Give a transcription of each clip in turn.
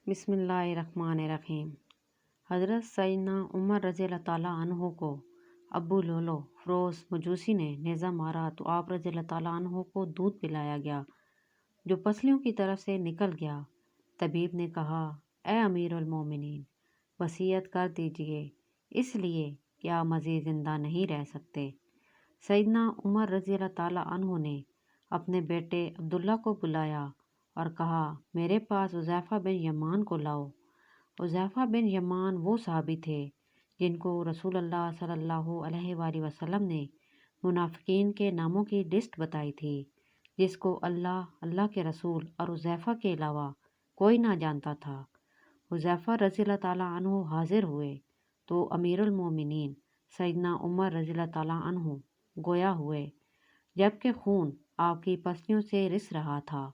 بسم اللہ الرحمن الرحیم۔ حضرت سیدنا عمر رضی اللہ تعالیٰ عنہ کو ابو لولو فروز مجوسی نے نیزہ مارا تو آپ رضی اللہ تعالیٰ عنہ کو دودھ پلایا گیا جو پسلیوں کی طرف سے نکل گیا۔ طبیب نے کہا، اے امیر المومنین، وصیت کر دیجئے، اس لیے کہ آپ مزید زندہ نہیں رہ سکتے۔ سیدنا عمر رضی اللہ تعالیٰ عنہ نے اپنے بیٹے عبداللہ کو بلایا اور کہا، میرے پاس حذیفہ بن یمان کو لاؤ۔ حذیفہ بن یمان وہ صحابی تھے جن کو رسول اللہ صلی اللہ علیہ وآلہ وسلم نے منافقین کے ناموں کی لسٹ بتائی تھی، جس کو اللہ کے رسول اور حذیفہ کے علاوہ کوئی نہ جانتا تھا۔ حذیفہ رضی اللہ تعالیٰ عنہ حاضر ہوئے تو امیر المومنین سیدنا عمر رضی اللہ تعالیٰ عنہ گویا ہوئے، جبکہ خون آپ کی پسلیوں سے رس رہا تھا۔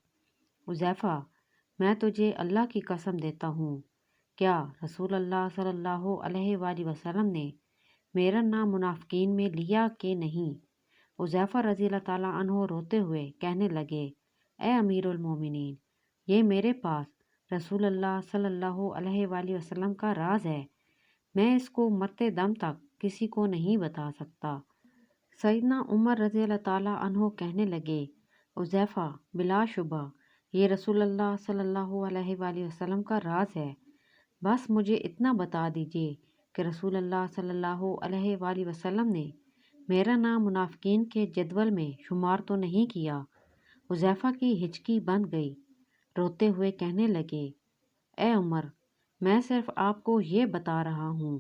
حذیفہ، میں تجھے اللہ کی قسم دیتا ہوں، کیا رسول اللہ صلی اللہ علیہ وآلہ وسلم نے میرا نام منافقین میں لیا کہ نہیں؟ حذیفہ رضی اللہ تعالیٰ عنہ روتے ہوئے کہنے لگے، اے امیر المومنین، یہ میرے پاس رسول اللہ صلی اللہ علیہ وآلہ وسلم کا راز ہے، میں اس کو مرتے دم تک کسی کو نہیں بتا سکتا۔ سیدنا عمر رضی اللہ تعالیٰ عنہ کہنے لگے، حذیفہ، بلا شبہ یہ رسول اللہ صلی اللہ علیہ وآلہ وسلم کا راز ہے، بس مجھے اتنا بتا دیجئے کہ رسول اللہ صلی اللہ علیہ وآلہ وسلم نے میرا نام منافقین کے جدول میں شمار تو نہیں کیا؟ حذیفہ کی ہچکی بند گئی، روتے ہوئے کہنے لگے، اے عمر، میں صرف آپ کو یہ بتا رہا ہوں،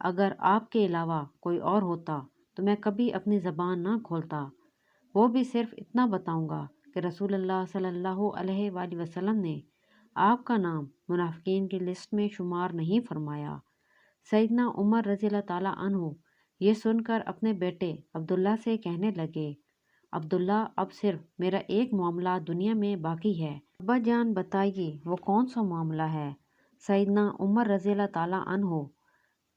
اگر آپ کے علاوہ کوئی اور ہوتا تو میں کبھی اپنی زبان نہ کھولتا، وہ بھی صرف اتنا بتاؤں گا کہ رسول اللہ صلی اللہ علیہ وآلہ وسلم نے آپ کا نام منافقین کی لسٹ میں شمار نہیں فرمایا۔ سیدنا عمر رضی اللہ تعالیٰ عنہ یہ سن کر اپنے بیٹے عبداللہ سے کہنے لگے، عبداللہ، اب صرف میرا ایک معاملہ دنیا میں باقی ہے، ابا جان بتائیے وہ کون سا معاملہ ہے؟ سیدنا عمر رضی اللہ تعالیٰ عنہ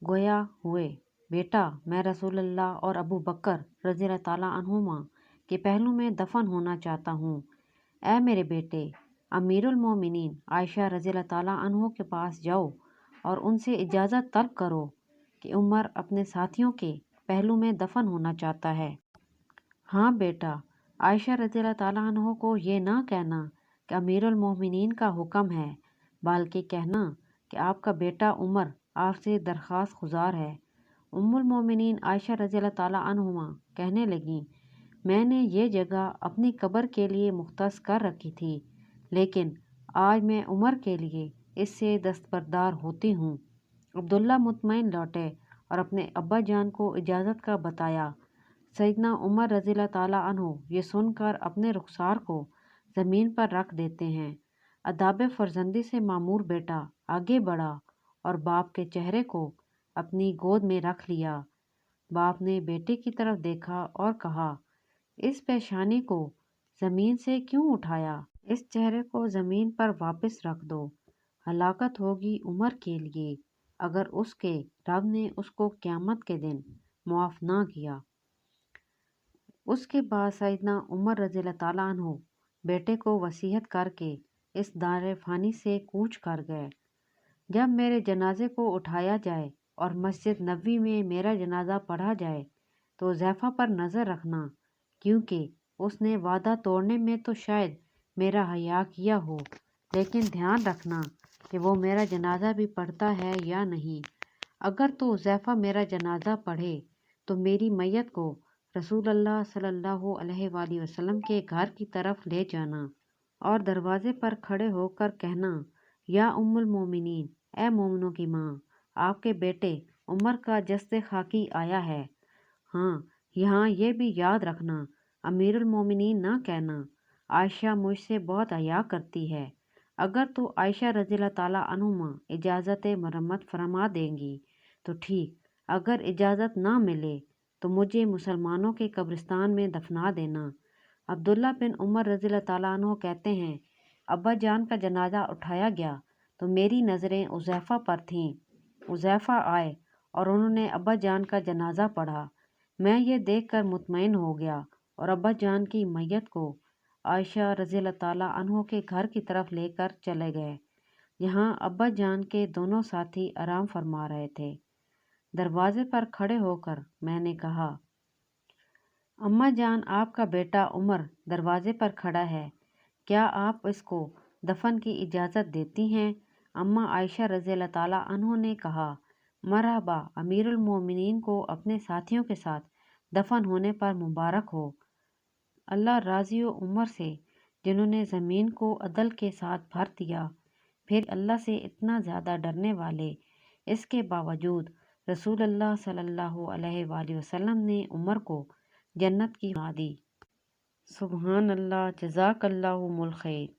گویا ہوئے، بیٹا، میں رسول اللہ اور ابو بکر رضی اللہ تعالیٰ عنہما کے پہلو میں دفن ہونا چاہتا ہوں۔ اے میرے بیٹے، امیر المومنین عائشہ رضی اللہ تعالیٰ عنہ کے پاس جاؤ اور ان سے اجازت طلب کرو کہ عمر اپنے ساتھیوں کے پہلو میں دفن ہونا چاہتا ہے۔ ہاں بیٹا، عائشہ رضی اللہ تعالیٰ عنہ کو یہ نہ کہنا کہ امیر المومنین کا حکم ہے، بلکہ کہنا کہ آپ کا بیٹا عمر آپ سے درخواست گزار ہے۔ ام المومنین عائشہ رضی اللہ تعالیٰ عنہما کہنے لگیں، میں نے یہ جگہ اپنی قبر کے لیے مختص کر رکھی تھی، لیکن آج میں عمر کے لیے اس سے دستبردار ہوتی ہوں۔ عبداللہ مطمئن لوٹے اور اپنے ابا جان کو اجازت کا بتایا۔ سیدنا عمر رضی اللہ تعالیٰ عنہ یہ سن کر اپنے رخسار کو زمین پر رکھ دیتے ہیں۔ اداب فرزندی سے معمور بیٹا آگے بڑھا اور باپ کے چہرے کو اپنی گود میں رکھ لیا۔ باپ نے بیٹے کی طرف دیکھا اور کہا، اس پیشانی کو زمین سے کیوں اٹھایا؟ اس چہرے کو زمین پر واپس رکھ دو، ہلاکت ہوگی عمر کے لیے اگر اس کے رب نے اس کو قیامت کے دن معاف نہ کیا۔ اس کے بعد سیدنا عمر رضی اللہ تعالیٰ عنہ بیٹے کو وصیت کر کے اس دار فانی سے کوچ کر گئے، جب میرے جنازے کو اٹھایا جائے اور مسجد نبوی میں میرا جنازہ پڑھا جائے تو حذیفہ پر نظر رکھنا، کیونکہ اس نے وعدہ توڑنے میں تو شاید میرا حیا کیا ہو، لیکن دھیان رکھنا کہ وہ میرا جنازہ بھی پڑھتا ہے یا نہیں۔ اگر تو حذیفہ میرا جنازہ پڑھے تو میری میت کو رسول اللہ صلی اللہ علیہ وآلہ وسلم کے گھر کی طرف لے جانا اور دروازے پر کھڑے ہو کر کہنا، یا ام المومنین، اے مومنوں کی ماں، آپ کے بیٹے عمر کا جسد خاکی آیا ہے۔ ہاں، یہاں یہ بھی یاد رکھنا، امیر المومنین نہ کہنا، عائشہ مجھ سے بہت حیا کرتی ہے۔ اگر تو عائشہ رضی اللہ تعالیٰ عنہما اجازت مرمت فرما دیں گی تو ٹھیک، اگر اجازت نہ ملے تو مجھے مسلمانوں کے قبرستان میں دفنا دینا۔ عبداللہ بن عمر رضی اللہ تعالیٰ عنہ کہتے ہیں، ابا جان کا جنازہ اٹھایا گیا تو میری نظریں حذیفہ پر تھیں۔ حذیفہ آئے اور انہوں نے ابا جان کا جنازہ پڑھا۔ میں یہ دیکھ کر مطمئن ہو گیا اور ابا جان کی میت کو عائشہ رضی اللہ تعالیٰ عنہ کے گھر کی طرف لے کر چلے گئے۔ یہاں ابا جان کے دونوں ساتھی آرام فرما رہے تھے۔ دروازے پر کھڑے ہو کر میں نے کہا، اماں جان، آپ کا بیٹا عمر دروازے پر کھڑا ہے، کیا آپ اس کو دفن کی اجازت دیتی ہیں؟ اماں عائشہ رضی اللہ تعالیٰ عنہ نے کہا، مرحبا، امیر المومنین کو اپنے ساتھیوں کے ساتھ دفن ہونے پر مبارک ہو۔ اللہ راضی ہو عمر سے، جنہوں نے زمین کو عدل کے ساتھ بھر دیا، پھر اللہ سے اتنا زیادہ ڈرنے والے۔ اس کے باوجود رسول اللہ صلی اللہ علیہ وآلہ وسلم نے عمر کو جنت کی وعدہ دی۔ سبحان اللہ، جزاک اللہ الخیر۔